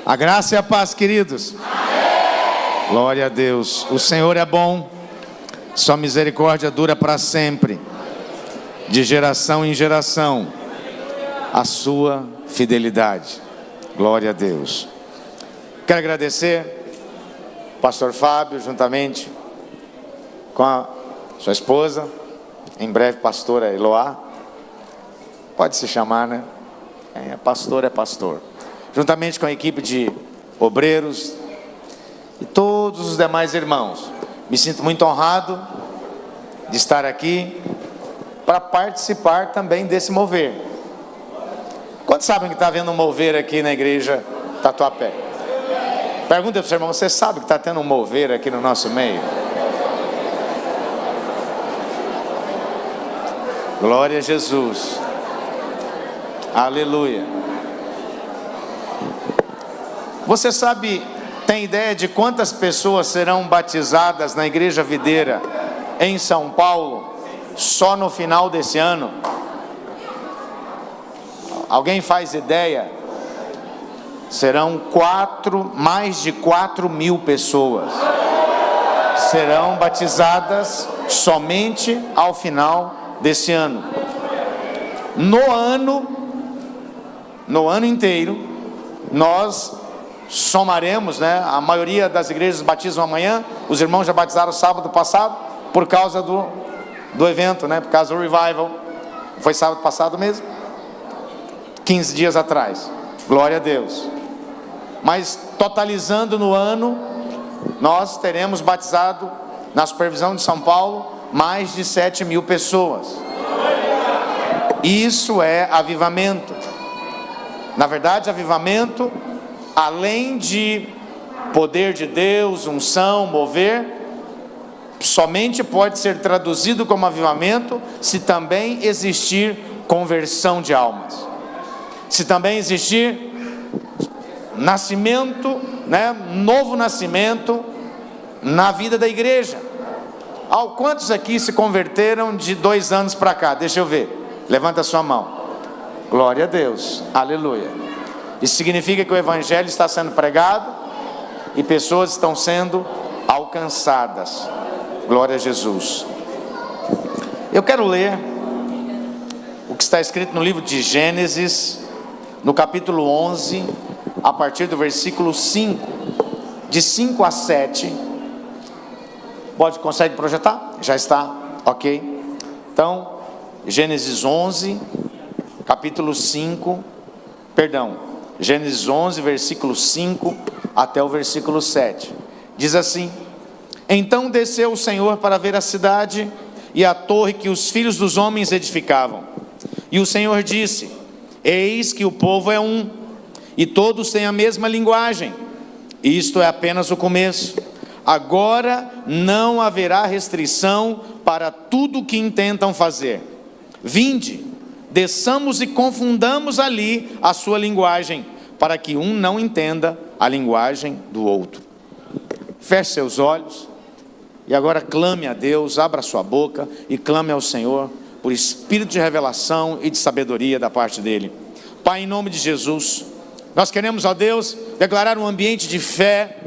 A graça e a paz, queridos. Amém. Glória a Deus. O Senhor é bom, sua misericórdia dura para sempre, de geração em geração, a sua fidelidade. Glória a Deus. Quero agradecer o pastor Fábio, juntamente com a sua esposa, em breve pastora Eloá, pode se chamar, né? Pastor é pastor. Juntamente com a equipe de obreiros e todos os demais irmãos. Me sinto muito honrado de estar aqui para participar também desse mover. Quantos sabem que está havendo um mover aqui na igreja Tatuapé? Pergunta para o seu irmão, você sabe que está tendo um mover aqui no nosso meio? Glória a Jesus. Aleluia. Você sabe, tem ideia de quantas pessoas serão batizadas na Igreja Videira em São Paulo só no final desse ano? Alguém faz ideia? Serão mais de 4.000 pessoas serão batizadas somente ao final desse ano. No ano inteiro, nós somaremos, né? A maioria das igrejas batizam amanhã, os irmãos já batizaram sábado passado, por causa do evento, né? Por causa do revival, foi sábado passado mesmo, 15 dias atrás, glória a Deus. Mas totalizando no ano, nós teremos batizado, na supervisão de São Paulo, mais de 7.000 pessoas. Isso é avivamento. Na verdade, avivamento, além de poder de Deus, unção, mover, somente pode ser traduzido como avivamento se também existir conversão de almas, se também existir nascimento, né, novo nascimento na vida da igreja. Quantos aqui se converteram de 2 anos para cá? Deixa eu ver, levanta a sua mão. Glória a Deus, aleluia. Isso significa que o evangelho está sendo pregado e pessoas estão sendo alcançadas. Glória a Jesus. Eu quero ler o que está escrito no livro de Gênesis, no capítulo 11, a partir do versículo 5, de 5 a 7. Consegue projetar? Já está, ok. Então, Gênesis 11, capítulo 5, Gênesis 11, versículo 5 até o versículo 7. Diz assim: Então desceu o Senhor para ver a cidade e a torre que os filhos dos homens edificavam. E o Senhor disse: Eis que o povo é um, e todos têm a mesma linguagem. Isto é apenas o começo. Agora não haverá restrição para tudo o que intentam fazer. Vinde, desçamos e confundamos ali a sua linguagem, para que um não entenda a linguagem do outro. Feche seus olhos e agora clame a Deus, abra sua boca e clame ao Senhor por espírito de revelação e de sabedoria da parte dele. Pai, em nome de Jesus, nós queremos, ó Deus, declarar um ambiente de fé,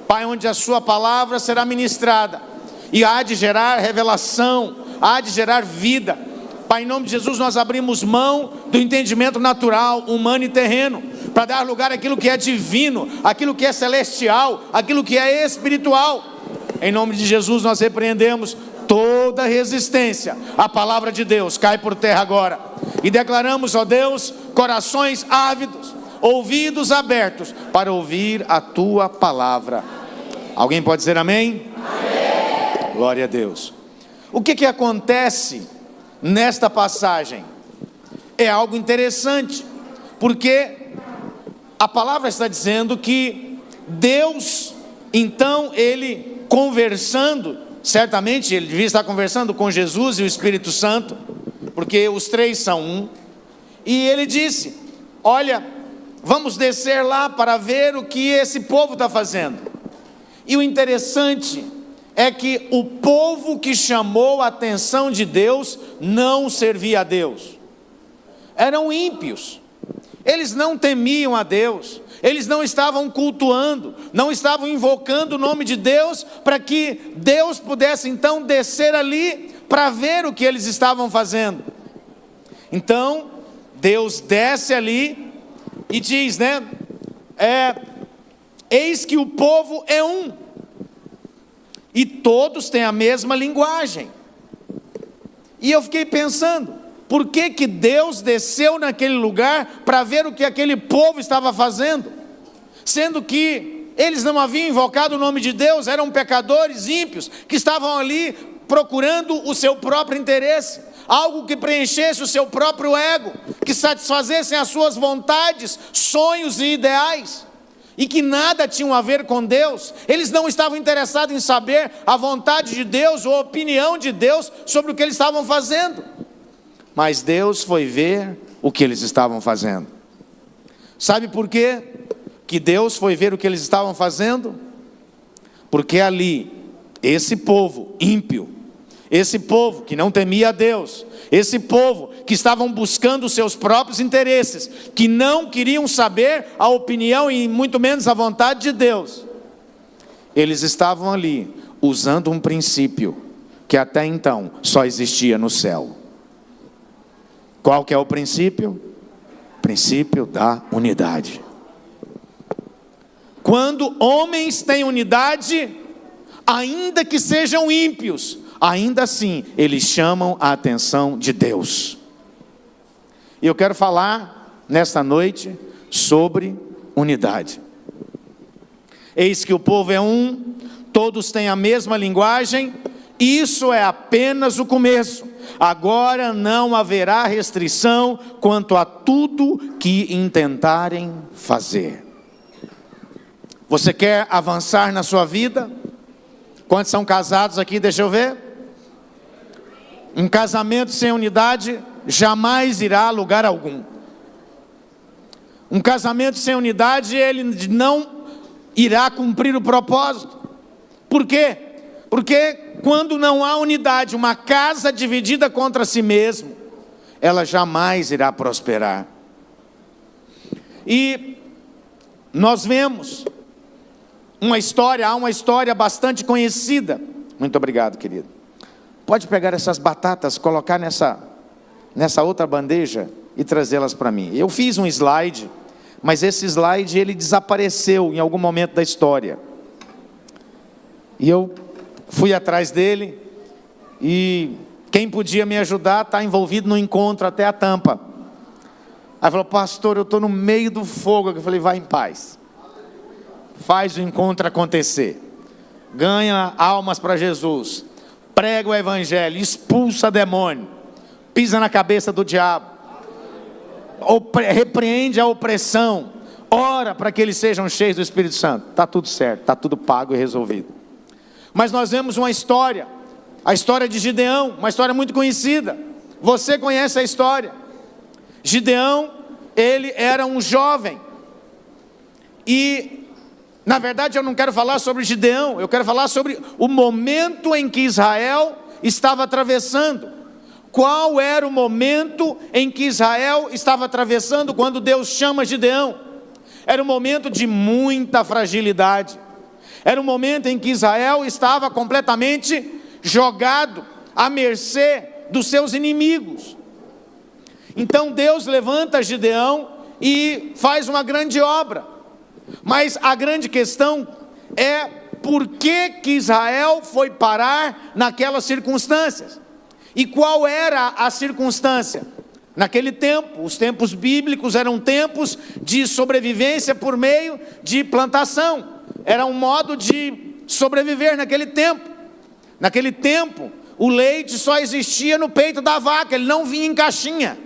Pai, onde a sua palavra será ministrada e há de gerar revelação, há de gerar vida. Pai, em nome de Jesus, nós abrimos mão do entendimento natural, humano e terreno, para dar lugar àquilo que é divino, àquilo que é celestial, àquilo que é espiritual. Em nome de Jesus, nós repreendemos toda resistência à palavra de Deus, cai por terra agora, e declaramos, ó Deus, corações ávidos, ouvidos abertos, para ouvir a tua palavra. Alguém pode dizer amém? Amém. Glória a Deus. O que acontece nesta passagem? É algo interessante, porque a palavra está dizendo que Deus, então, ele conversando, certamente ele devia estar conversando com Jesus e o Espírito Santo, porque os três são um, e ele disse: olha, vamos descer lá para ver o que esse povo está fazendo. E o interessante é que o povo que chamou a atenção de Deus não servia a Deus, eram ímpios, eles não temiam a Deus, Eles não estavam cultuando, não estavam invocando o nome de Deus, para que Deus pudesse então descer ali para ver o que eles estavam fazendo. Então, Deus desce ali e diz, eis que o povo é um, e todos têm a mesma linguagem. E eu fiquei pensando, por que Deus desceu naquele lugar para ver o que aquele povo estava fazendo? Sendo que eles não haviam invocado o nome de Deus, eram pecadores ímpios, que estavam ali procurando o seu próprio interesse, algo que preenchesse o seu próprio ego, que satisfazessem as suas vontades, sonhos e ideais, e que nada tinham a ver com Deus. Eles não estavam interessados em saber a vontade de Deus ou a opinião de Deus sobre o que eles estavam fazendo. Mas Deus foi ver o que eles estavam fazendo. Sabe por quê que Deus foi ver o que eles estavam fazendo? Porque ali, esse povo ímpio, esse povo que não temia a Deus, esse povo que estavam buscando os seus próprios interesses, que não queriam saber a opinião e muito menos a vontade de Deus, eles estavam ali usando um princípio que até então só existia no céu. Qual que é o princípio? Princípio da unidade. Quando homens têm unidade, ainda que sejam ímpios, ainda assim eles chamam a atenção de Deus. E eu quero falar nesta noite sobre unidade. Eis que o povo é um, todos têm a mesma linguagem, isso é apenas o começo. Agora não haverá restrição quanto a tudo que intentarem fazer. Você quer avançar na sua vida? Quantos são casados aqui? Deixa eu ver. Um casamento sem unidade jamais irá a lugar algum. Um casamento sem unidade, ele não irá cumprir o propósito. Por quê? Porque quando não há unidade, uma casa dividida contra si mesmo, ela jamais irá prosperar. E nós vemos há uma história bastante conhecida. Muito obrigado, querido. Pode pegar essas batatas, colocar nessa outra bandeja e trazê-las para mim. Eu fiz um slide, mas esse slide ele desapareceu em algum momento da história. E eu fui atrás dele, e quem podia me ajudar está envolvido no encontro até a tampa. Aí falou: pastor, eu estou no meio do fogo. Eu falei: vai em paz, faz o encontro acontecer, ganha almas para Jesus, prega o evangelho, expulsa demônio, pisa na cabeça do diabo, repreende a opressão, ora para que eles sejam cheios do Espírito Santo. Está tudo certo, está tudo pago e resolvido. Mas nós vemos uma história, a história de Gideão, uma história muito conhecida. Você conhece a história. Gideão, ele era um jovem, e na verdade eu não quero falar sobre Gideão, eu quero falar sobre o momento em que Israel estava atravessando. Qual era o momento em que Israel estava atravessando quando Deus chama Gideão? Era um momento de muita fragilidade. Era um momento em que Israel estava completamente jogado à mercê dos seus inimigos. Então Deus levanta Gideão e faz uma grande obra. Mas a grande questão é por que Israel foi parar naquelas circunstâncias. E qual era a circunstância? Naquele tempo, os tempos bíblicos eram tempos de sobrevivência por meio de plantação. Era um modo de sobreviver naquele tempo. Naquele tempo, o leite só existia no peito da vaca, ele não vinha em caixinha.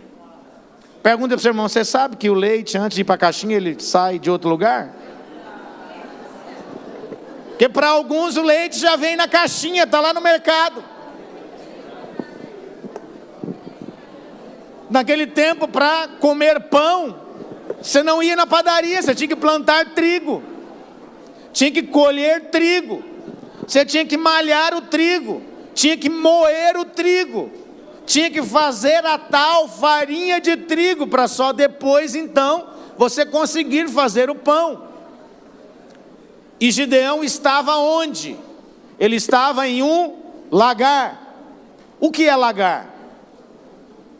Pergunta para o seu irmão: você sabe que o leite, antes de ir para a caixinha, ele sai de outro lugar? Porque para alguns o leite já vem na caixinha, está lá no mercado. Naquele tempo, para comer pão, você não ia na padaria, você tinha que plantar trigo, tinha que colher trigo, você tinha que malhar o trigo, tinha que moer o trigo, tinha que fazer a tal farinha de trigo, para só depois então você conseguir fazer o pão. E Gideão estava onde? Ele estava em um lagar. O que é lagar?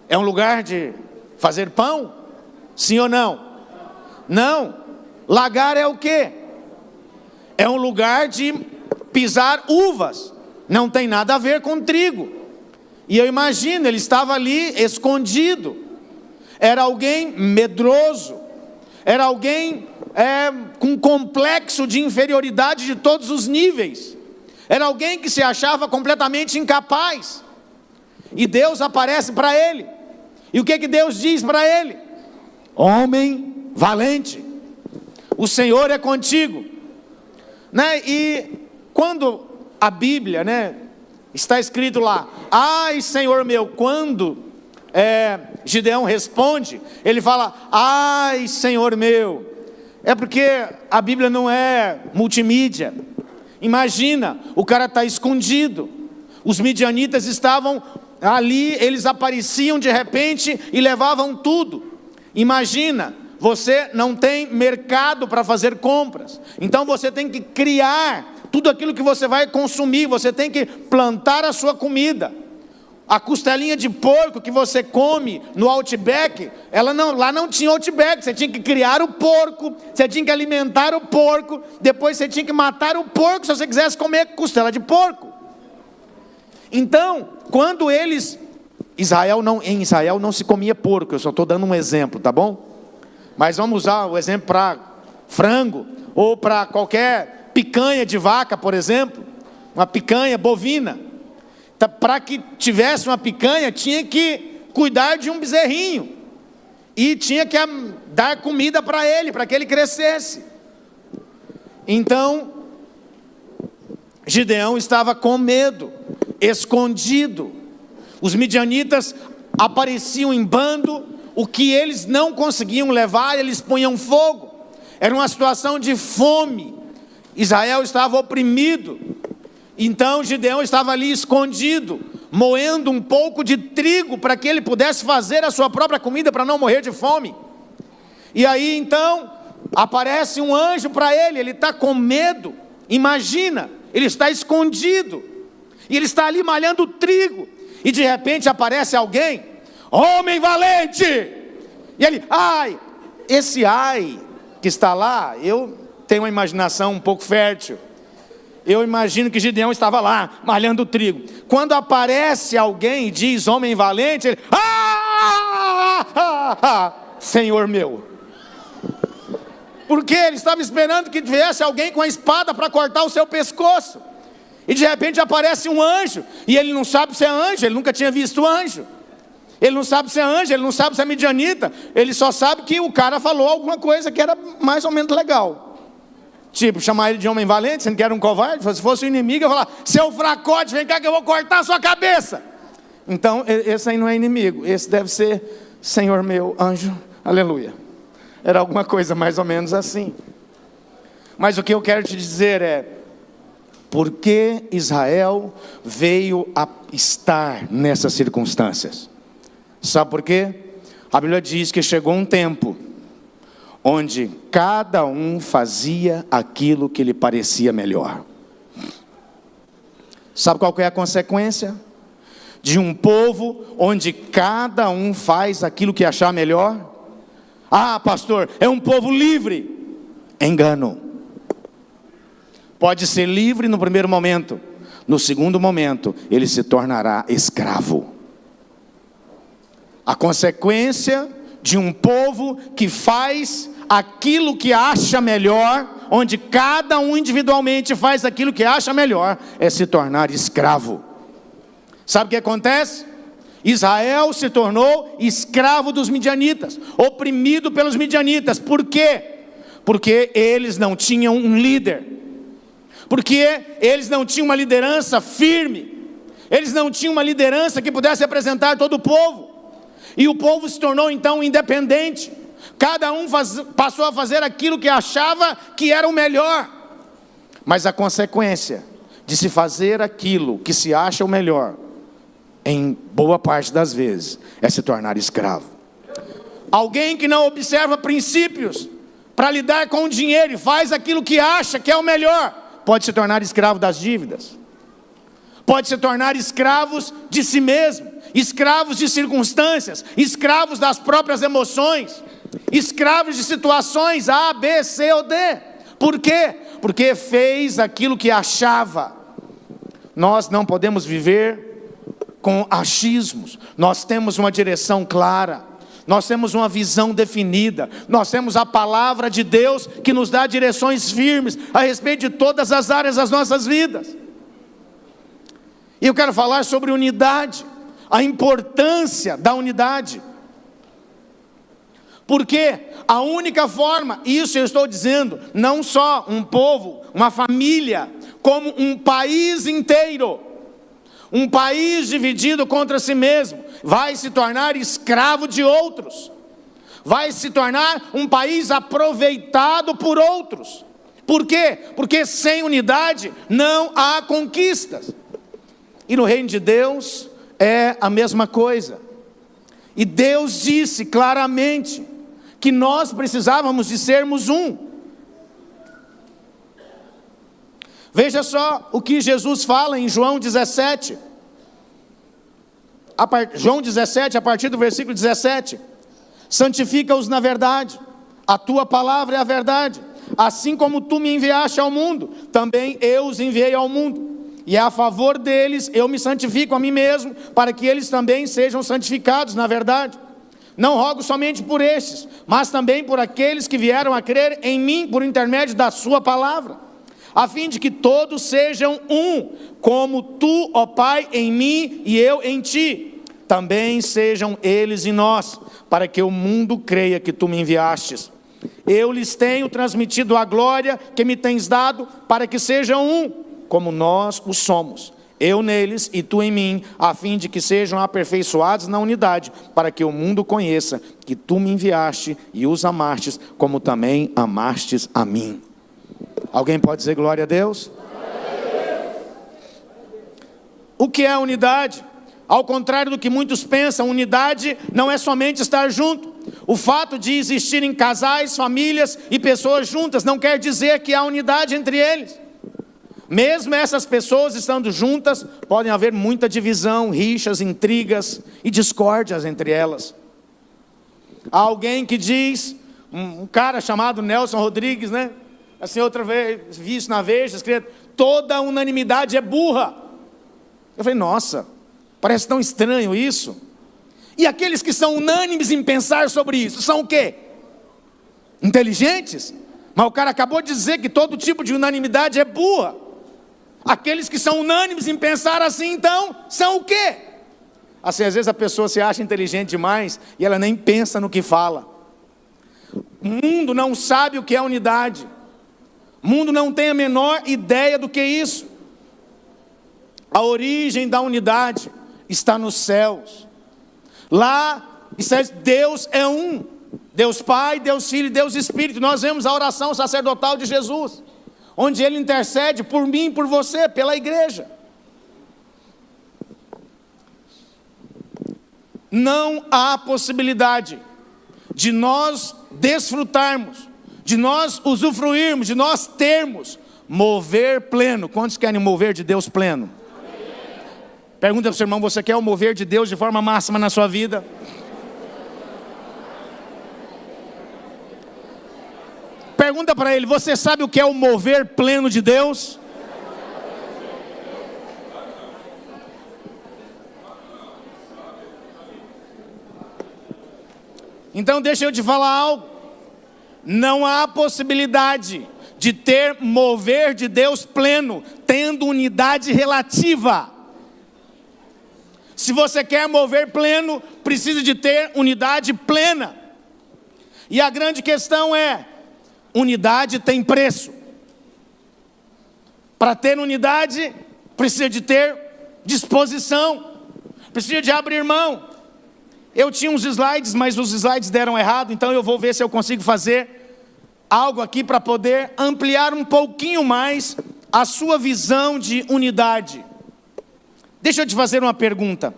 É um lugar de fazer pão? Sim ou não? Não. Lagar é o quê? É um lugar de pisar uvas. Não tem nada a ver com trigo. E eu imagino, ele estava ali escondido. Era alguém medroso. Era alguém com complexo de inferioridade de todos os níveis. Era alguém que se achava completamente incapaz. E Deus aparece para ele. E o que Deus diz para ele? Homem valente, o Senhor é contigo. E quando a Bíblia, está escrito lá, ai Senhor meu, quando Gideão responde, ele fala, ai Senhor meu, é porque a Bíblia não é multimídia. Imagina, o cara está escondido, os midianitas estavam ali, eles apareciam de repente e levavam tudo. Imagina, você não tem mercado para fazer compras, então você tem que criar tudo aquilo que você vai consumir, você tem que plantar a sua comida. A costelinha de porco que você come no Outback, lá não tinha Outback, você tinha que criar o porco, você tinha que alimentar o porco, depois você tinha que matar o porco se você quisesse comer costela de porco. Então, quando em Israel não se comia porco, eu só estou dando um exemplo, tá bom? Mas vamos usar o exemplo para frango, ou para qualquer picanha de vaca, por exemplo, uma picanha bovina. Para que tivesse uma picanha, tinha que cuidar de um bezerrinho, e tinha que dar comida para ele, para que ele crescesse. Então, Gideão estava com medo, escondido. Os midianitas apareciam em bando, o que eles não conseguiam levar, eles punham fogo. Era uma situação de fome. Israel estava oprimido. Então Gideão estava ali escondido, moendo um pouco de trigo para que ele pudesse fazer a sua própria comida para não morrer de fome. E aí então aparece um anjo para ele, ele está com medo. Imagina, ele está escondido e ele está ali malhando trigo, e de repente aparece alguém, homem valente, e ele, esse que está lá, eu tenho uma imaginação um pouco fértil. Eu imagino que Gideão estava lá, malhando trigo. Quando aparece alguém e diz, homem valente, ele, Senhor meu. Porque ele estava esperando que viesse alguém com a espada para cortar o seu pescoço. E de repente aparece um anjo, e ele não sabe se é anjo, ele nunca tinha visto anjo. Ele não sabe se é anjo, ele não sabe se é midianita, ele só sabe que o cara falou alguma coisa que era mais ou menos legal. Tipo, chamar ele de homem valente, sendo que era um covarde. Se fosse o inimigo, eu ia falar, seu fracote, vem cá que eu vou cortar a sua cabeça. Então, esse aí não é inimigo, esse deve ser, Senhor meu, anjo, aleluia. Era alguma coisa mais ou menos assim. Mas o que eu quero te dizer é, por que Israel veio a estar nessas circunstâncias? Sabe por quê? A Bíblia diz que chegou um tempo onde cada um fazia aquilo que lhe parecia melhor. Sabe qual que é a consequência? De um povo onde cada um faz aquilo que achar melhor? Pastor, é um povo livre. Engano. Pode ser livre no primeiro momento, no segundo momento, ele se tornará escravo. A consequência de um povo que faz aquilo que acha melhor, onde cada um individualmente faz aquilo que acha melhor, é se tornar escravo. Sabe o que acontece? Israel se tornou escravo dos midianitas, oprimido pelos midianitas. Por quê? Porque eles não tinham um líder, porque eles não tinham uma liderança firme, eles não tinham uma liderança que pudesse representar todo o povo, e o povo se tornou então independente. Cada um passou a fazer aquilo que achava que era o melhor. Mas a consequência de se fazer aquilo que se acha o melhor, em boa parte das vezes, é se tornar escravo. Alguém que não observa princípios para lidar com o dinheiro e faz aquilo que acha que é o melhor, pode se tornar escravo das dívidas, pode se tornar escravos de si mesmo, escravos de circunstâncias, escravos das próprias emoções, escravos de situações A, B, C ou D. Por quê? Porque fez aquilo que achava. Nós não podemos viver com achismos. Nós temos uma direção clara, nós temos uma visão definida, nós temos a palavra de Deus que nos dá direções firmes a respeito de todas as áreas das nossas vidas. E eu quero falar sobre unidade, a importância da unidade. Porque a única forma, isso eu estou dizendo, não só um povo, uma família, como um país inteiro, um país dividido contra si mesmo, vai se tornar escravo de outros, vai se tornar um país aproveitado por outros. Por quê? Porque sem unidade não há conquistas. E no reino de Deus é a mesma coisa. E Deus disse claramente que nós precisávamos de sermos um. Veja só o que Jesus fala em João 17. João 17, a partir do versículo 17. Santifica-os na verdade, a tua palavra é a verdade. Assim como tu me enviaste ao mundo, também eu os enviei ao mundo. E a favor deles eu me santifico a mim mesmo, para que eles também sejam santificados na verdade. Não rogo somente por estes, mas também por aqueles que vieram a crer em mim por intermédio da sua palavra, a fim de que todos sejam um, como tu, ó Pai, em mim e eu em ti. Também sejam eles em nós, para que o mundo creia que tu me enviastes. Eu lhes tenho transmitido a glória que me tens dado, para que sejam um, como nós o somos. Eu neles e tu em mim, a fim de que sejam aperfeiçoados na unidade, para que o mundo conheça que tu me enviaste e os amastes, como também amastes a mim. Alguém pode dizer glória a Deus? O que é a unidade? Ao contrário do que muitos pensam, unidade não é somente estar junto. O fato de existirem casais, famílias e pessoas juntas não quer dizer que há unidade entre eles. Mesmo essas pessoas estando juntas, podem haver muita divisão, rixas, intrigas e discórdias entre elas. Há alguém que diz, um cara chamado Nelson Rodrigues, né? Assim, outra vez, vi isso na Veja, escrito, toda unanimidade é burra. Eu falei, nossa, parece tão estranho isso. E aqueles que são unânimes em pensar sobre isso, são o quê? Inteligentes? Mas o cara acabou de dizer que todo tipo de unanimidade é burra. Aqueles que são unânimes em pensar assim, então, são o quê? Assim, às vezes a pessoa se acha inteligente demais e ela nem pensa no que fala. O mundo não sabe o que é unidade. O mundo não tem a menor ideia do que é isso. A origem da unidade está nos céus. Lá, Deus é um. Deus Pai, Deus Filho e Deus Espírito. Nós vemos a oração sacerdotal de Jesus, onde Ele intercede por mim e por você, pela igreja. Não há possibilidade de nós desfrutarmos, de nós usufruirmos, de nós termos mover pleno. Quantos querem mover de Deus pleno? Pergunta para o seu irmão, você quer o mover de Deus de forma máxima na sua vida? Pergunta para ele, você sabe o que é o mover pleno de Deus? Então deixa eu te falar algo. Não há possibilidade de ter mover de Deus pleno, tendo unidade relativa. Se você quer mover pleno, precisa de ter unidade plena. E a grande questão é, unidade tem preço. Para ter unidade, precisa de ter disposição, precisa de abrir mão. Eu tinha uns slides, mas os slides deram errado, então eu vou ver se eu consigo fazer algo aqui para poder ampliar um pouquinho mais a sua visão de unidade. Deixa eu te fazer uma pergunta.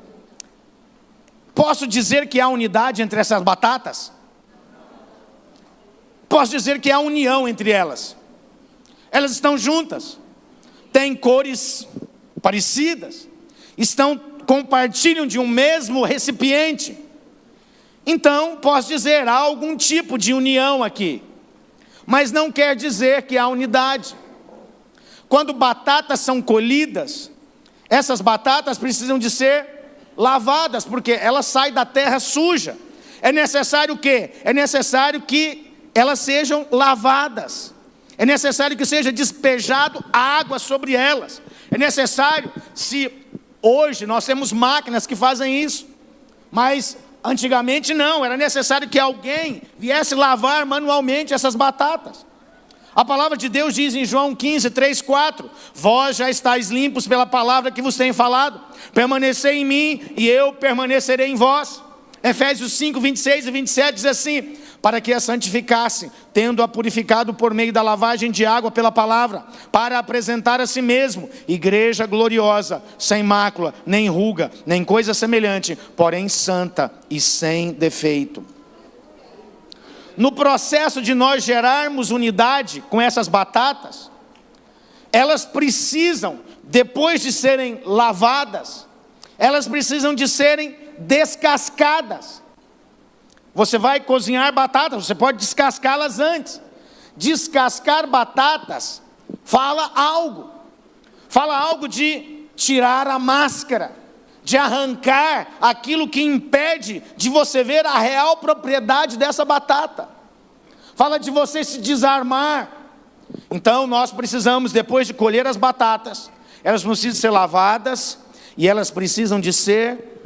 Posso dizer que há unidade entre essas batatas? posso dizer que há união entre elas. Elas estão juntas, têm cores parecidas, compartilham de um mesmo recipiente. Então, posso dizer, há algum tipo de união aqui, mas não quer dizer que há unidade. Quando batatas são colhidas, essas batatas precisam de ser lavadas, porque elas saem da terra suja. É necessário o quê? É necessário que elas sejam lavadas. É necessário que seja despejado água sobre elas. É necessário, se hoje nós temos máquinas que fazem isso, mas antigamente não, era necessário que alguém viesse lavar manualmente essas batatas. A palavra de Deus diz em João 15, 3, 4, vós já estáis limpos pela palavra que vos tenho falado, permanecei em mim e eu permanecerei em vós. Efésios 5, 26 e 27 diz assim, para que a santificasse, tendo-a purificado por meio da lavagem de água pela palavra, para apresentar a si mesmo, igreja gloriosa, sem mácula, nem ruga, nem coisa semelhante, porém santa e sem defeito. No processo de nós gerarmos unidade com essas batatas, elas precisam, depois de serem lavadas, elas precisam de serem descascadas. Você vai cozinhar batatas, você pode descascá-las antes. Descascar batatas fala algo de tirar a máscara, de arrancar aquilo que impede de você ver a real propriedade dessa batata. Fala de você se desarmar. Então nós precisamos, depois de colher as batatas, elas precisam ser lavadas e elas precisam de ser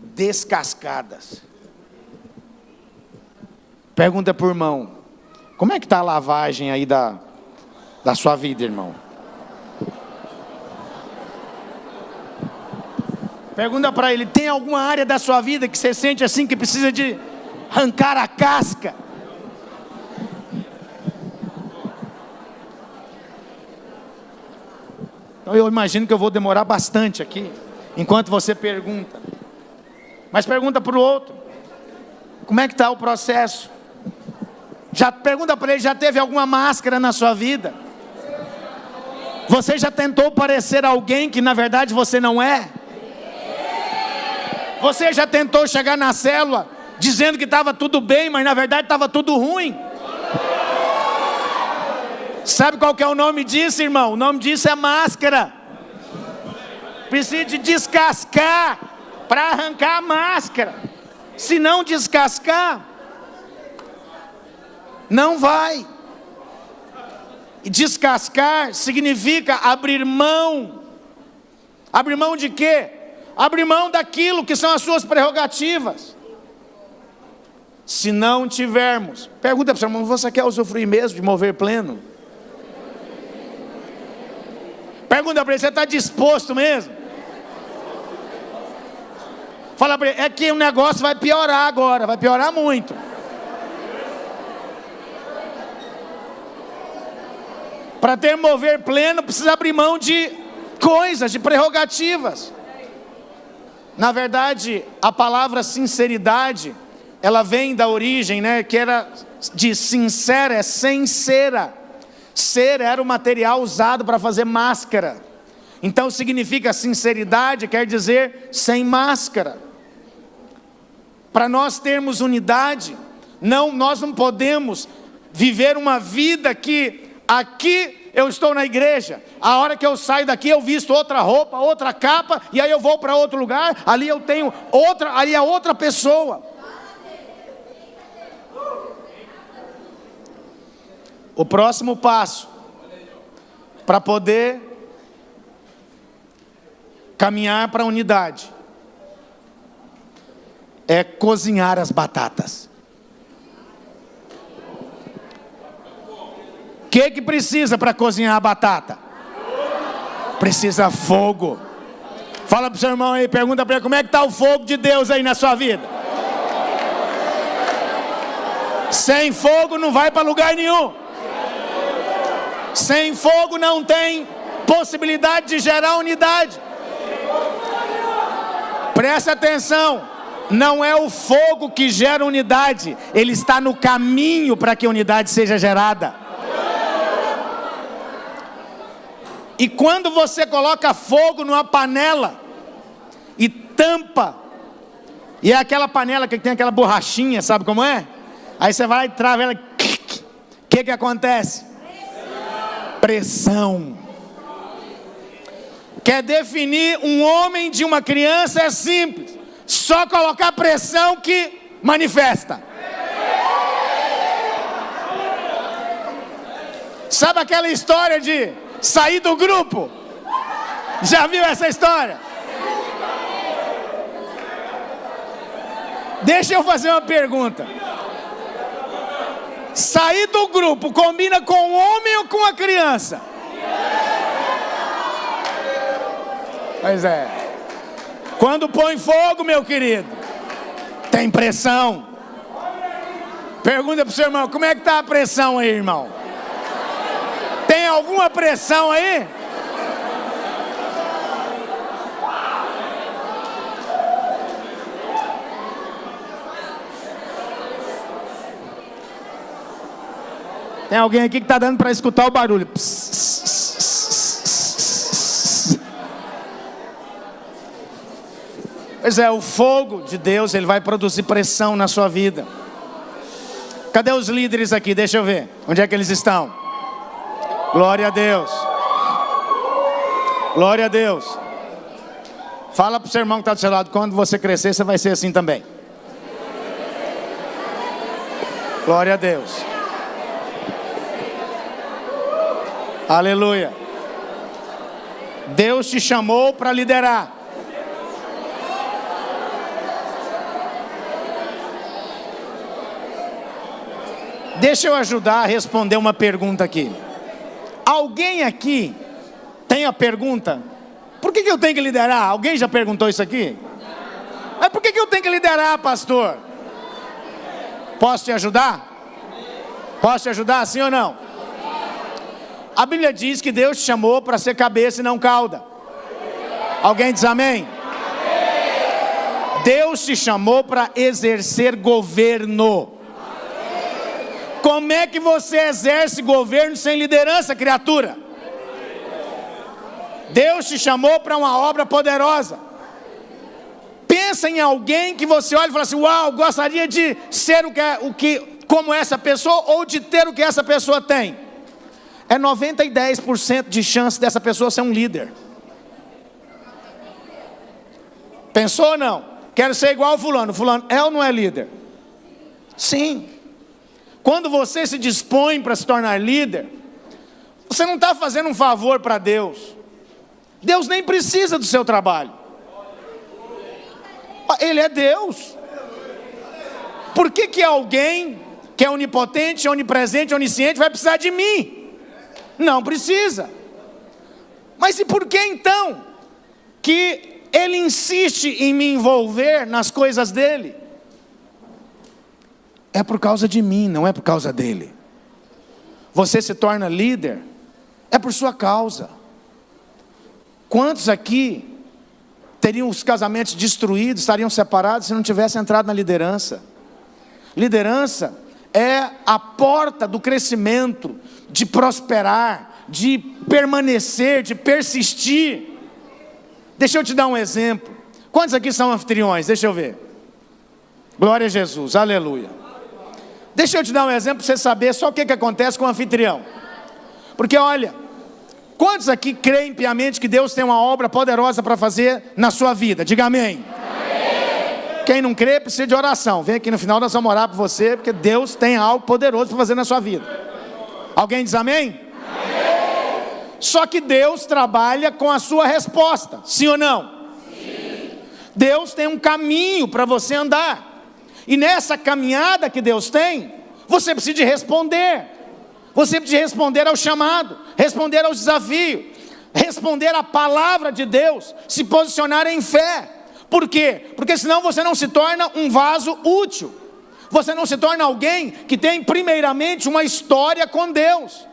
descascadas. Pergunta para o irmão, como é que está a lavagem aí da sua vida, irmão? Pergunta para ele, tem alguma área da sua vida que você sente assim que precisa de arrancar a casca? Então eu imagino que eu vou demorar bastante aqui, enquanto você pergunta. Mas pergunta para o outro, como é que está o processo? Já pergunta para ele, já teve alguma máscara na sua vida? Você já tentou parecer alguém que na verdade você não é? Você já tentou chegar na célula dizendo que estava tudo bem, mas na verdade estava tudo ruim? Sabe qual que é o nome disso, irmão? O nome disso é máscara. Precisa de descascar para arrancar a máscara. Se não descascar, não vai. E descascar significa abrir mão. Abrir mão de quê? Abrir mão daquilo que são as suas prerrogativas. Se não tivermos, pergunta para o seu irmão, você quer usufruir mesmo de mover pleno? Pergunta para ele, você está disposto mesmo? Fala para ele, é que o negócio vai piorar agora, vai piorar muito. Para ter mover pleno, precisa abrir mão de coisas, de prerrogativas. Na verdade, a palavra sinceridade, ela vem da origem, que era de sincera, é sem cera. Cera era o material usado para fazer máscara. Então significa sinceridade, quer dizer sem máscara. Para nós termos unidade, nós não podemos viver uma vida que aqui eu estou na igreja, a hora que eu saio daqui eu visto outra roupa, outra capa, e aí eu vou para outro lugar, ali eu tenho outra, ali é outra pessoa. O próximo passo, para poder caminhar para a unidade, é cozinhar as batatas. O que precisa para cozinhar a batata? Precisa fogo. Fala para o seu irmão aí, pergunta para ele, como é que está o fogo de Deus aí na sua vida? Sem fogo não vai para lugar nenhum. Sem fogo não tem possibilidade de gerar unidade. Presta atenção. Não é o fogo que gera unidade, ele está no caminho para que a unidade seja gerada. E quando você coloca fogo numa panela e tampa, e é aquela panela que tem aquela borrachinha, sabe como é? Aí você vai e trava ela, o que acontece? Pressão. Quer definir um homem de uma criança é simples, só colocar pressão que manifesta. Sabe aquela história de sair do grupo? Já viu essa história? Deixa eu fazer uma pergunta. Sair do grupo combina com um homem ou com uma criança? Pois é. Quando põe fogo, meu querido, tem pressão. Pergunta para o seu irmão, como é que está a pressão aí, irmão? Tem alguma pressão aí? Tem alguém aqui que está dando para escutar o barulho. Pois é, o fogo de Deus, ele vai produzir pressão na sua vida. Cadê os líderes aqui? Deixa eu ver. Onde é que eles estão? Glória a Deus. Glória a Deus. Fala para o seu irmão que está do seu lado, quando você crescer, você vai ser assim também. Glória a Deus. Aleluia. Deus te chamou para liderar. Deixa eu ajudar a responder uma pergunta aqui. Alguém aqui tem a pergunta: por que eu tenho que liderar? Alguém já perguntou isso aqui? Mas por que eu tenho que liderar, pastor? Posso te ajudar? Posso te ajudar, sim ou não? A Bíblia diz que Deus te chamou para ser cabeça e não cauda. Alguém diz amém? Deus te chamou para exercer governo. Como é que você exerce governo sem liderança, criatura? Deus te chamou para uma obra poderosa. Pensa em alguém que você olha e fala assim: uau, gostaria de ser como essa pessoa, ou de ter o que essa pessoa tem. É 90 e 10% de chance dessa pessoa ser um líder. Pensou ou não? Quero ser igual ao fulano. Fulano é ou não é líder? Sim. Quando você se dispõe para se tornar líder, você não está fazendo um favor para Deus. Deus nem precisa do seu trabalho. Ele é Deus. Por que alguém que é onipotente, onipresente, onisciente vai precisar de mim? Não precisa. Mas e por que então que Ele insiste em me envolver nas coisas dEle? É por causa de mim, não é por causa dEle. Você se torna líder, é por sua causa. Quantos aqui teriam os casamentos destruídos, estariam separados se não tivessem entrado na liderança? Liderança é a porta do crescimento, de prosperar, de permanecer, de persistir. Deixa eu te dar um exemplo. Quantos aqui são anfitriões? Deixa eu ver. Glória a Jesus, aleluia. Deixa eu te dar um exemplo para você saber só o que acontece com o anfitrião. Porque olha, quantos aqui creem piamente que Deus tem uma obra poderosa para fazer na sua vida? Diga amém. Quem não crê precisa de oração. Vem aqui no final, nós vamos orar por você, porque Deus tem algo poderoso para fazer na sua vida. Alguém diz amém? Só que Deus trabalha com a sua resposta, sim ou não? Sim. Deus tem um caminho para você andar. E nessa caminhada que Deus tem, você precisa de responder. Você precisa responder ao chamado, responder aos desafios, responder à palavra de Deus, se posicionar em fé. Por quê? Porque senão você não se torna um vaso útil. Você não se torna alguém que tem primeiramente uma história com Deus.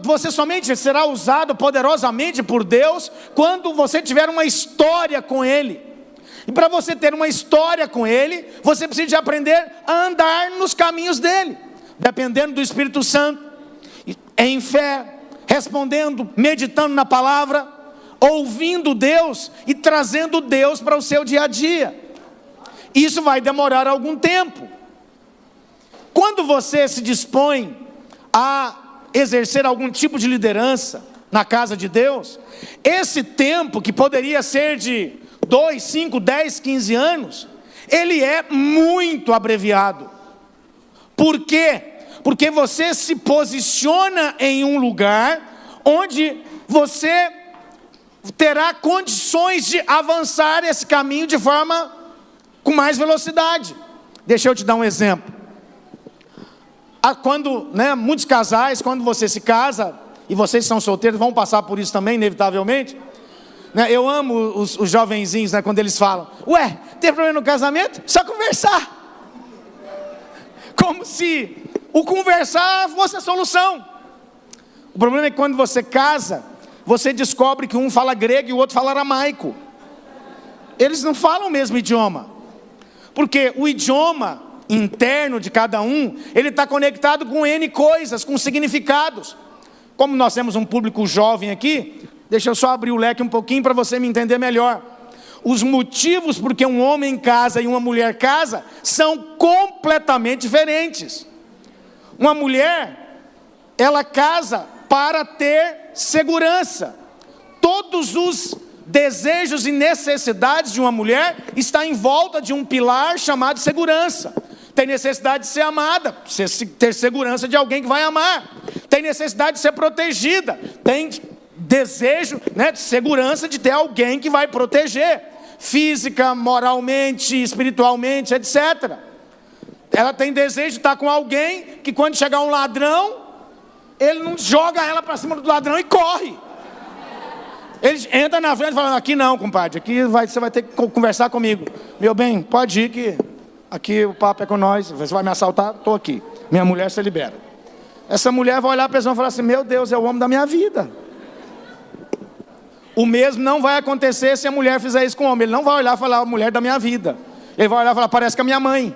Você somente será usado poderosamente por Deus quando você tiver uma história com Ele. E para você ter uma história com Ele, você precisa de aprender a andar nos caminhos dEle, dependendo do Espírito Santo, em fé, respondendo, meditando na palavra, ouvindo Deus e trazendo Deus para o seu dia a dia. Isso vai demorar algum tempo. Quando você se dispõe a exercer algum tipo de liderança na casa de Deus, esse tempo que poderia ser de 2, 5, 10, 15 anos, ele é muito abreviado. Por quê? Porque você se posiciona em um lugar onde você terá condições de avançar esse caminho de forma com mais velocidade. Deixa eu te dar um exemplo. Quando, muitos casais, quando você se casa, e vocês são solteiros, vão passar por isso também, inevitavelmente. Eu amo os jovenzinhos, quando eles falam: ué, tem problema no casamento? Só conversar. Como se o conversar fosse a solução. O problema é que quando você casa, você descobre que um fala grego e o outro fala aramaico. Eles não falam o mesmo idioma, porque o idioma interno de cada um, ele está conectado com N coisas, com significados. Como nós temos um público jovem aqui, deixa eu só abrir o leque um pouquinho para você me entender melhor. Os motivos por que um homem casa e uma mulher casa são completamente diferentes. Uma mulher, ela casa para ter segurança. Todos os desejos e necessidades de uma mulher estão em volta de um pilar chamado segurança. Tem necessidade de ser amada, ter segurança de alguém que vai amar. Tem necessidade de ser protegida. Tem desejo, de segurança de ter alguém que vai proteger. Física, moralmente, espiritualmente, etc. Ela tem desejo de estar com alguém que quando chegar um ladrão, ele não joga ela para cima do ladrão e corre. Ele entra na frente e fala: aqui não, compadre, aqui você vai ter que conversar comigo. Meu bem, pode ir que aqui o papo é com nós. Você vai me assaltar? Estou aqui. Minha mulher se libera. Essa mulher vai olhar para a pessoa e falar assim: meu Deus, é o homem da minha vida. O mesmo não vai acontecer se a mulher fizer isso com o homem. Ele não vai olhar e falar: a mulher da minha vida. Ele vai olhar e falar: parece que é a minha mãe.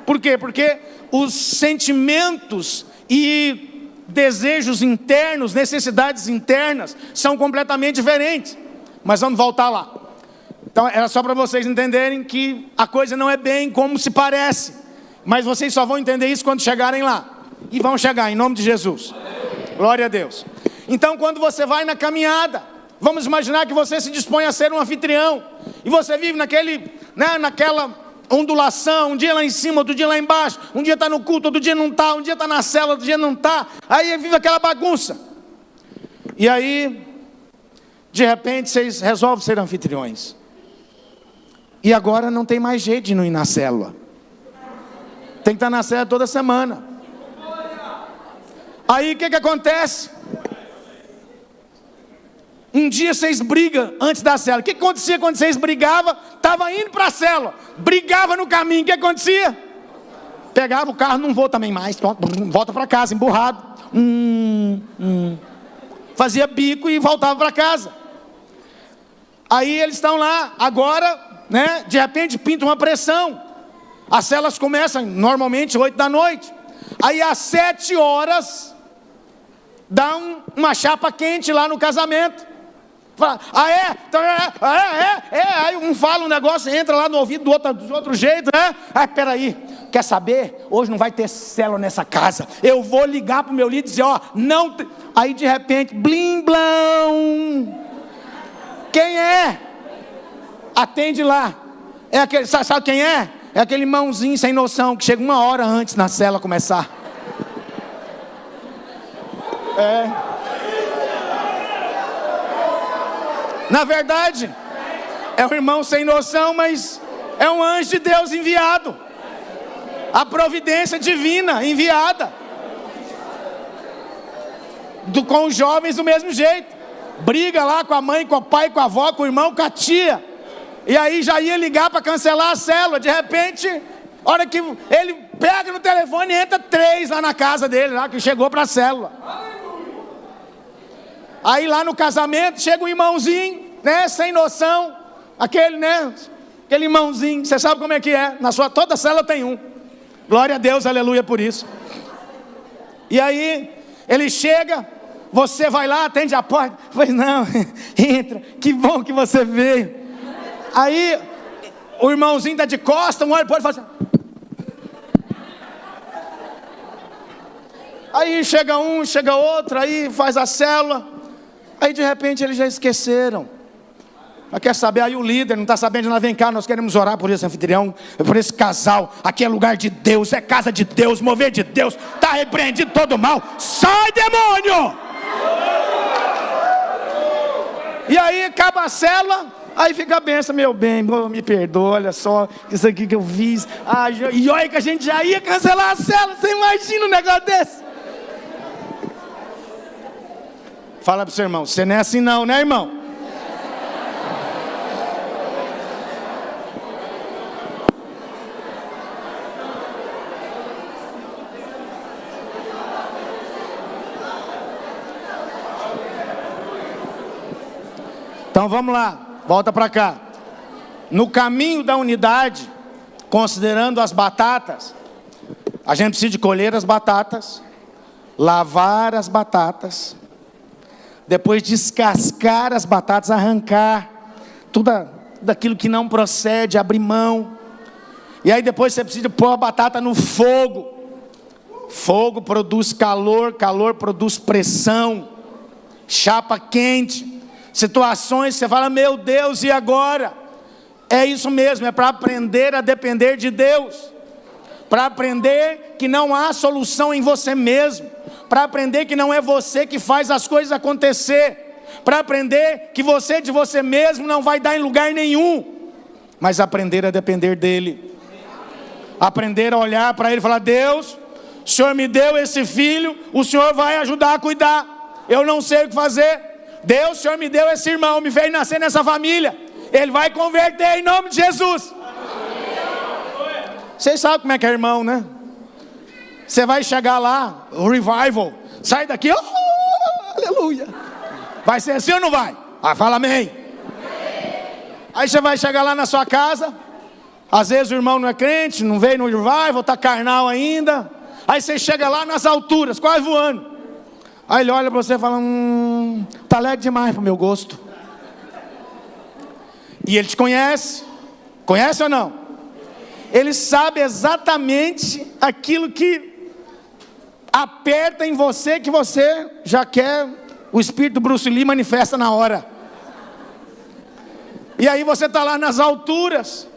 Por quê? Porque os sentimentos e desejos internos, necessidades internas, são completamente diferentes. Mas vamos voltar lá. Então era só para vocês entenderem que a coisa não é bem como se parece. Mas vocês só vão entender isso quando chegarem lá. E vão chegar, em nome de Jesus. Glória a Deus. Então quando você vai na caminhada, vamos imaginar que você se dispõe a ser um anfitrião. E você vive naquela ondulação, um dia lá em cima, outro dia lá embaixo. Um dia está no culto, outro dia não está. Um dia está na cela, outro dia não está. Aí vive aquela bagunça. E aí, de repente, vocês resolvem ser anfitriões. E agora não tem mais jeito de não ir na célula. Tem que estar na célula toda semana. Aí o que acontece? Um dia vocês brigam antes da célula. O que acontecia quando vocês brigavam? Estava indo para a célula, brigava no caminho. O que acontecia? Pegava o carro, não vou também mais, volta para casa, emburrado. Fazia bico e voltava para casa. Aí eles estão lá, agora, de repente pinta uma pressão. As células começam normalmente 8 da noite. Aí às 7 horas, dá uma chapa quente lá no casamento. Fala: Aí um fala um negócio, entra lá no ouvido do outro jeito, peraí, quer saber? Hoje não vai ter célula nessa casa. Eu vou ligar pro meu líder e dizer: não. Aí de repente, blim blão. Quem é? Atende lá. É aquele, sabe quem é? É aquele irmãozinho sem noção que chega 1 hora antes na célula começar. Na verdade, é um irmão sem noção, mas é um anjo de Deus enviado. A providência divina enviada. Com os jovens do mesmo jeito. Briga lá com a mãe, com o pai, com a avó, com o irmão, com a tia. E aí já ia ligar para cancelar a célula. De repente, a hora que ele pega no telefone, entra 3 lá na casa dele, lá que chegou para a célula. Aí lá no casamento chega um irmãozinho, sem noção, Aquele, né? Aquele irmãozinho, você sabe como é que é. Toda célula tem um. Glória a Deus, aleluia por isso. E aí, ele chega, você vai lá, atende a porta. Pois não, entra, que bom que você veio. Aí, o irmãozinho está de costas, olha para ele e fala assim. Aí chega um, chega outro, aí faz a célula. Aí de repente eles já esqueceram. Mas quer saber, aí o líder não está sabendo de nada, vem cá, nós queremos orar por esse anfitrião, por esse casal. Aqui é lugar de Deus, é casa de Deus, mover de Deus. Está repreendido todo mal, sai demônio! E aí acaba a célula, aí fica a benção, meu bem, me perdoa, olha só, isso aqui que eu fiz. E olha que a gente já ia cancelar a célula, você imagina um negócio desse? Fala para o seu irmão, você não é assim não, né, irmão? Então vamos lá, volta para cá. No caminho da unidade, considerando as batatas, a gente precisa de colher as batatas, lavar as batatas, depois descascar as batatas, arrancar tudo daquilo que não procede, abrir mão. E aí depois você precisa pôr a batata no fogo. Fogo produz calor, calor produz pressão, chapa quente, situações que você fala, meu Deus, e agora? É isso mesmo, é para aprender a depender de Deus, para aprender que não há solução em você mesmo, para aprender que não é você que faz as coisas acontecer, para aprender que você de você mesmo não vai dar em lugar nenhum, mas aprender a depender dEle, aprender a olhar para Ele e falar, Deus, o Senhor me deu esse filho, o Senhor vai ajudar a cuidar, eu não sei o que fazer, Deus, o Senhor me deu esse irmão, me fez nascer nessa família, Ele vai converter em nome de Jesus. Vocês sabem como é que é irmão, né? Você vai chegar lá, o revival, sai daqui, oh, aleluia. Vai ser assim ou não vai? Fala amém. Aí você vai chegar lá na sua casa, às vezes o irmão não é crente, não veio no revival, está carnal ainda. Aí você chega lá nas alturas, quase voando. Aí ele olha para você e fala, tá leve demais para o meu gosto. E ele te conhece ou não? Ele sabe exatamente aquilo que aperta em você, que você já quer, o espírito do Bruce Lee manifesta na hora. E aí você está lá nas alturas,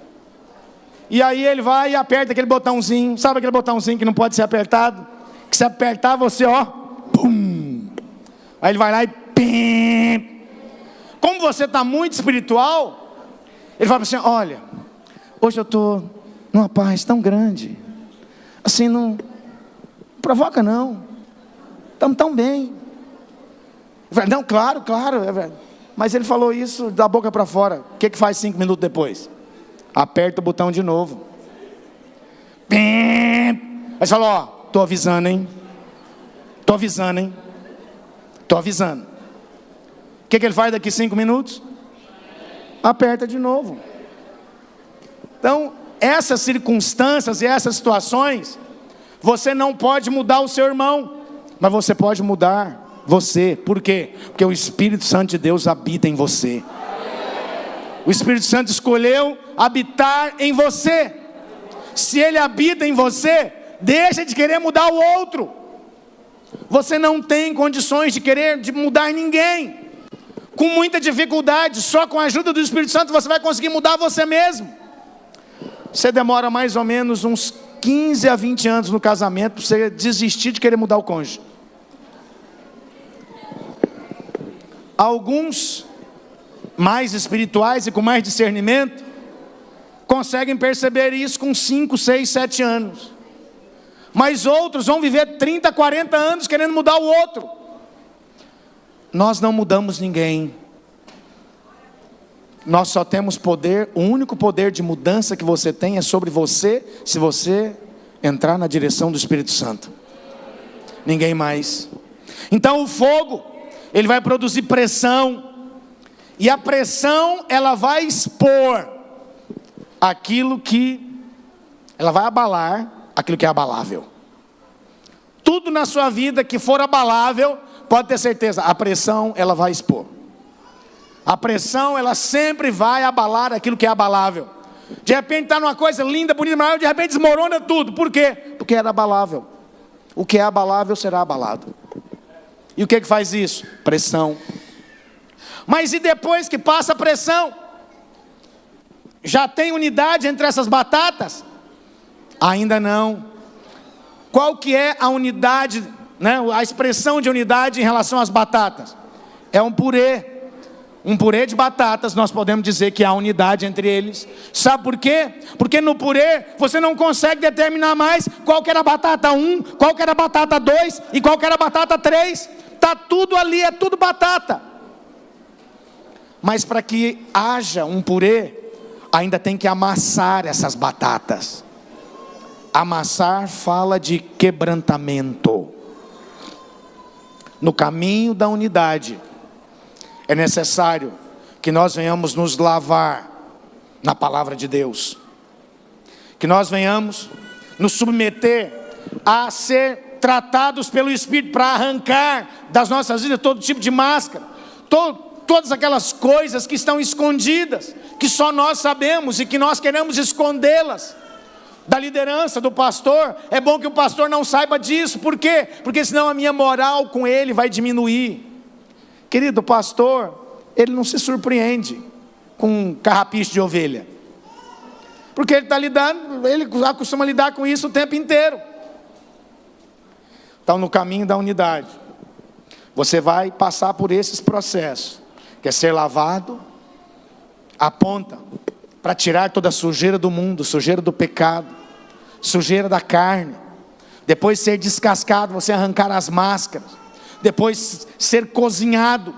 e aí ele vai e aperta aquele botãozinho, sabe aquele botãozinho que não pode ser apertado? Que se apertar você, ó, pum. Aí ele vai lá e pim. Como você está muito espiritual, ele fala assim, olha, hoje eu estou numa paz tão grande, assim, não provoca não, estamos tão bem. Não, claro, mas ele falou isso da boca para fora, o que faz 5 minutos depois? Aperta o botão de novo. Aí você falou, ó, tô avisando, hein? Tô avisando. O que ele faz daqui 5 minutos? Aperta de novo. Então, essas circunstâncias e essas situações, você não pode mudar o seu irmão, mas você pode mudar você. Por quê? Porque o Espírito Santo de Deus habita em você. O Espírito Santo escolheu habitar em você. Se Ele habita em você, deixa de querer mudar o outro. Você não tem condições de mudar ninguém. Com muita dificuldade, só com a ajuda do Espírito Santo você vai conseguir mudar você mesmo. Você demora mais ou menos uns 15 a 20 anos no casamento para você desistir de querer mudar o cônjuge. Alguns mais espirituais e com mais discernimento conseguem perceber isso com 5, 6, 7 anos. Mas outros vão viver 30, 40 anos querendo mudar o outro. Nós não mudamos ninguém. Nós só temos poder, o único poder de mudança que você tem é sobre você, se você entrar na direção do Espírito Santo. Ninguém mais. Então o fogo, ele vai produzir pressão, E a pressão, ela vai expor aquilo que, ela vai abalar aquilo que é abalável. Tudo na sua vida que for abalável, pode ter certeza, a pressão, ela vai expor. A pressão, ela sempre vai abalar aquilo que é abalável. De repente está numa coisa linda, bonita, mas de repente desmorona tudo. Por quê? Porque era abalável. O que é abalável será abalado. E o que faz isso? Pressão. Mas e depois que passa a pressão? Já tem unidade entre essas batatas? Ainda não. Qual que é a unidade, né? A expressão de unidade em relação às batatas? É um purê. Um purê de batatas, nós podemos dizer que há unidade entre eles. Sabe por quê? Porque no purê, você não consegue determinar mais qual que era a batata 1, qual que era a batata 2 e qual que era a batata 3. Está tudo ali, é tudo batata. Mas para que haja um purê, ainda tem que amassar essas batatas. Amassar fala de quebrantamento. No caminho da unidade, é necessário que nós venhamos nos lavar na palavra de Deus. Que nós venhamos nos submeter a ser tratados pelo Espírito para arrancar das nossas vidas todo tipo de máscara, todas aquelas coisas que estão escondidas, que só nós sabemos e que nós queremos escondê-las. Da liderança, do pastor, é bom que o pastor não saiba disso. Por quê? Porque senão a minha moral com ele vai diminuir. Querido, o pastor, ele não se surpreende com carrapicho de ovelha, porque ele está lidando, ele costuma lidar com isso o tempo inteiro. Então, no caminho da unidade, você vai passar por esses processos, que é ser lavado, aponta para tirar toda a sujeira do mundo, sujeira do pecado, sujeira da carne. Depois ser descascado, você arrancar as máscaras. Depois ser cozinhado,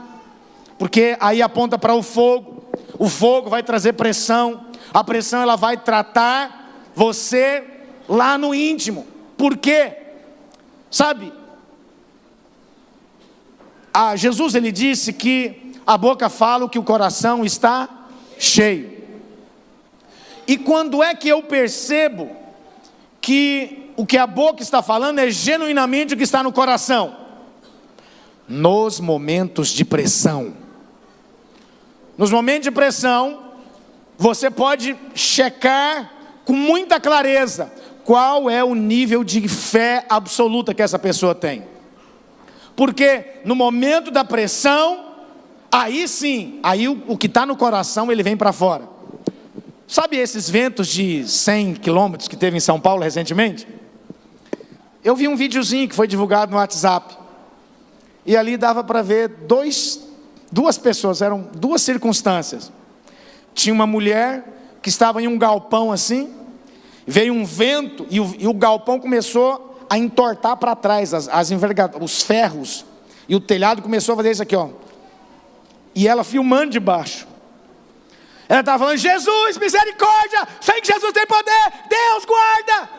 porque aí aponta para o fogo. O fogo vai trazer pressão. A pressão, ela vai tratar você lá no íntimo. Por quê? Sabe, Jesus, ele disse que a boca fala o que o coração está cheio. E quando é que eu percebo que o que a boca está falando é genuinamente o que está no coração? Nos momentos de pressão. Nos momentos de pressão, você pode checar com muita clareza qual é o nível de fé absoluta que essa pessoa tem. Porque no momento da pressão, aí sim, aí o que está no coração, ele vem para fora. Sabe esses ventos de 100 quilômetros que teve em São Paulo recentemente? Eu vi um videozinho que foi divulgado no WhatsApp. E ali dava para ver duas pessoas, eram duas circunstâncias. Tinha uma mulher que estava em um galpão assim, veio um vento e o galpão começou a entortar para trás, as envergaduras, os ferros, e o telhado começou a fazer isso aqui, ó. E ela filmando de baixo. Ela estava falando: Jesus, misericórdia, sei que Jesus tem poder, Deus guarda.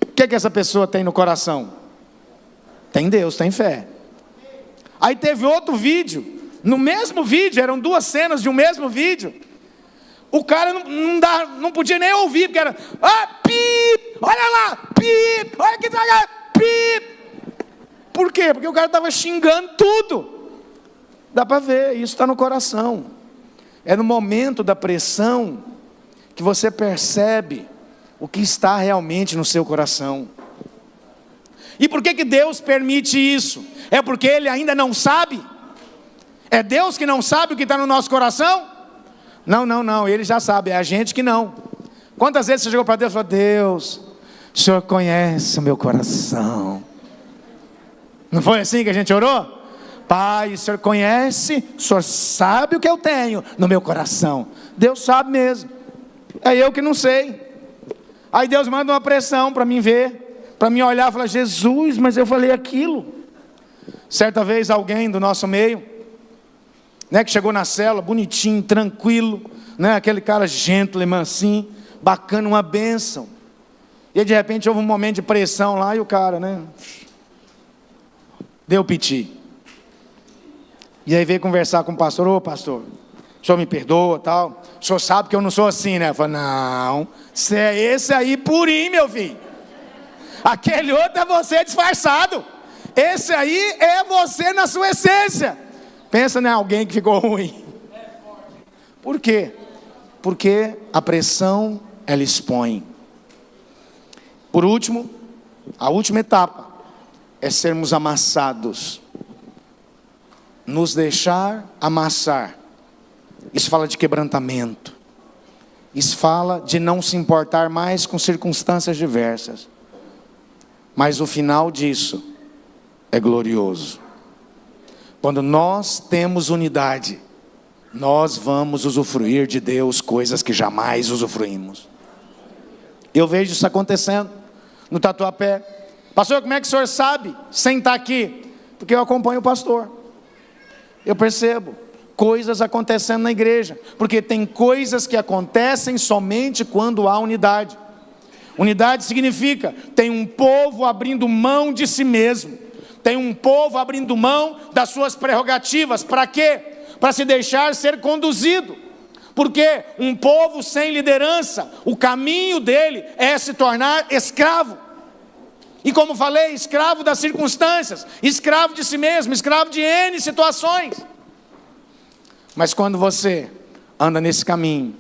O que essa pessoa tem no coração? Tem Deus, tem fé. Aí teve outro vídeo, no mesmo vídeo, eram duas cenas de um mesmo vídeo. O cara não podia nem ouvir, porque era: pip, olha lá, pip, olha que traga, pip. Por quê? Porque o cara estava xingando tudo. Dá para ver, isso está no coração. É no momento da pressão que você percebe o que está realmente no seu coração. E por que Deus permite isso? É porque Ele ainda não sabe? É Deus que não sabe o que está no nosso coração? Não, Ele já sabe, é a gente que não. Quantas vezes você chegou para Deus e falou: Deus, o Senhor conhece o meu coração. Não foi assim que a gente orou? Pai, o Senhor conhece, o Senhor sabe o que eu tenho no meu coração. Deus sabe mesmo, é eu que não sei. Aí Deus manda uma pressão para mim ver, para mim olhar e falar: Jesus, mas eu falei aquilo. Certa vez alguém do nosso meio, né, que chegou na célula, bonitinho, tranquilo, né, aquele cara gentleman assim, bacana, uma bênção. E de repente houve um momento de pressão lá e o cara, né, deu piti. E aí veio conversar com o pastor: ô pastor, o senhor me perdoa, tal, o senhor sabe que eu não sou assim, né? Eu falei: não, você é esse aí purinho, meu filho. Aquele outro é você disfarçado. Esse aí é você na sua essência. Pensa em alguém que ficou ruim. Por quê? Porque a pressão, ela expõe. Por último, a última etapa é sermos amassados. Nos deixar amassar. Isso fala de quebrantamento. Isso fala de não se importar mais com circunstâncias diversas. Mas o final disso é glorioso. Quando nós temos unidade, nós vamos usufruir de Deus coisas que jamais usufruímos. Eu vejo isso acontecendo no Tatuapé. Pastor, como é que o senhor sabe sem estar aqui? Porque eu acompanho o pastor. Eu percebo coisas acontecendo na igreja, porque tem coisas que acontecem somente quando há unidade. Unidade significa, tem um povo abrindo mão de si mesmo, tem um povo abrindo mão das suas prerrogativas. Para quê? Para se deixar ser conduzido. Porque um povo sem liderança, o caminho dele é se tornar escravo. E como falei, escravo das circunstâncias, escravo de si mesmo, escravo de N situações. Mas quando você anda nesse caminho,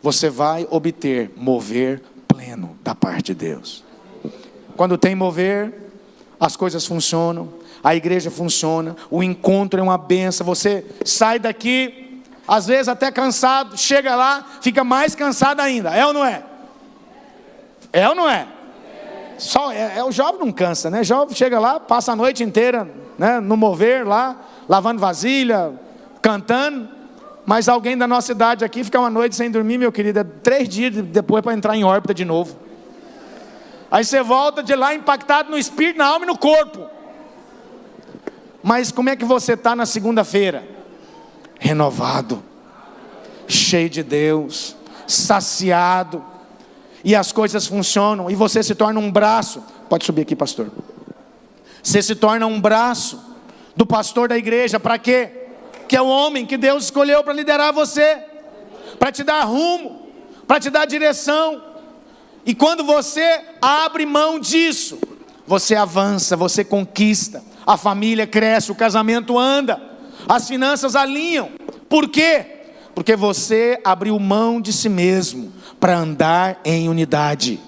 você vai obter mover pleno da parte de Deus. Quando tem mover, as coisas funcionam, a igreja funciona, o encontro é uma benção. Você sai daqui, às vezes até cansado, chega lá, fica mais cansado ainda. É ou não é? É ou não é? Só o jovem não cansa, né? O jovem chega lá, passa a noite inteira, né, no mover lá, lavando vasilha, cantando. Mas alguém da nossa idade aqui fica uma noite sem dormir, meu querido, 3 dias depois para entrar em órbita de novo. Aí você volta de lá impactado no espírito, na alma e no corpo. Mas como é que você está na segunda-feira? Renovado, cheio de Deus, saciado. E as coisas funcionam, e você se torna um braço. Pode subir aqui, pastor. Você se torna um braço do pastor da igreja. Para quê? Que é o homem que Deus escolheu para liderar você, para te dar rumo, para te dar direção. E quando você abre mão disso, você avança, você conquista, a família cresce, o casamento anda, as finanças alinham. Por quê? Porque você abriu mão de si mesmo para andar em unidade.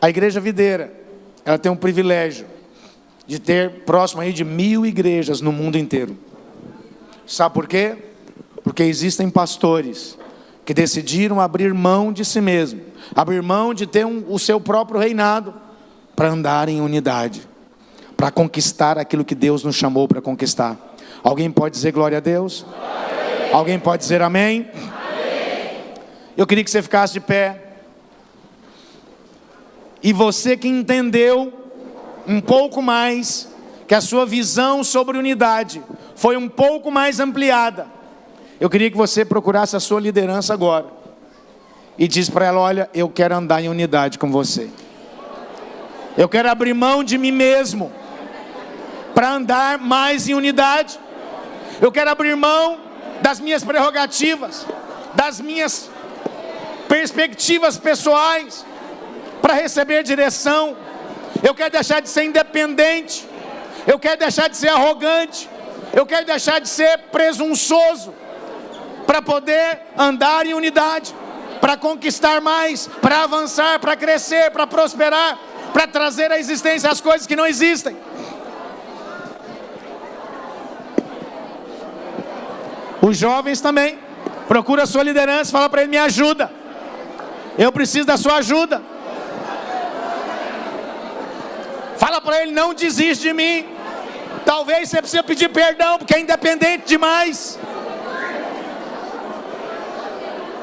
A igreja videira, ela tem um privilégio de ter próximo aí de 1000 igrejas no mundo inteiro. Sabe por quê? Porque existem pastores que decidiram abrir mão de si mesmo, abrir mão de ter o seu próprio reinado, para andar em unidade, para conquistar aquilo que Deus nos chamou para conquistar. Alguém pode dizer glória a Deus? Amém. Alguém pode dizer amém? Amém. Eu queria que você ficasse de pé. E você que entendeu um pouco mais, que a sua visão sobre unidade foi um pouco mais ampliada, eu queria que você procurasse a sua liderança agora e diz para ela: olha, eu quero andar em unidade com você. Eu quero abrir mão de mim mesmo para andar mais em unidade. Eu quero abrir mão das minhas prerrogativas, das minhas perspectivas pessoais, para receber direção. Eu quero deixar de ser independente. Eu quero deixar de ser arrogante. Eu quero deixar de ser presunçoso, para poder andar em unidade, para conquistar mais, para avançar, para crescer, para prosperar, para trazer à existência as coisas que não existem. Os jovens também, procura a sua liderança, fala para ele: me ajuda, eu preciso da sua ajuda. Fala para ele: não desiste de mim. Talvez você precise pedir perdão, porque é independente demais.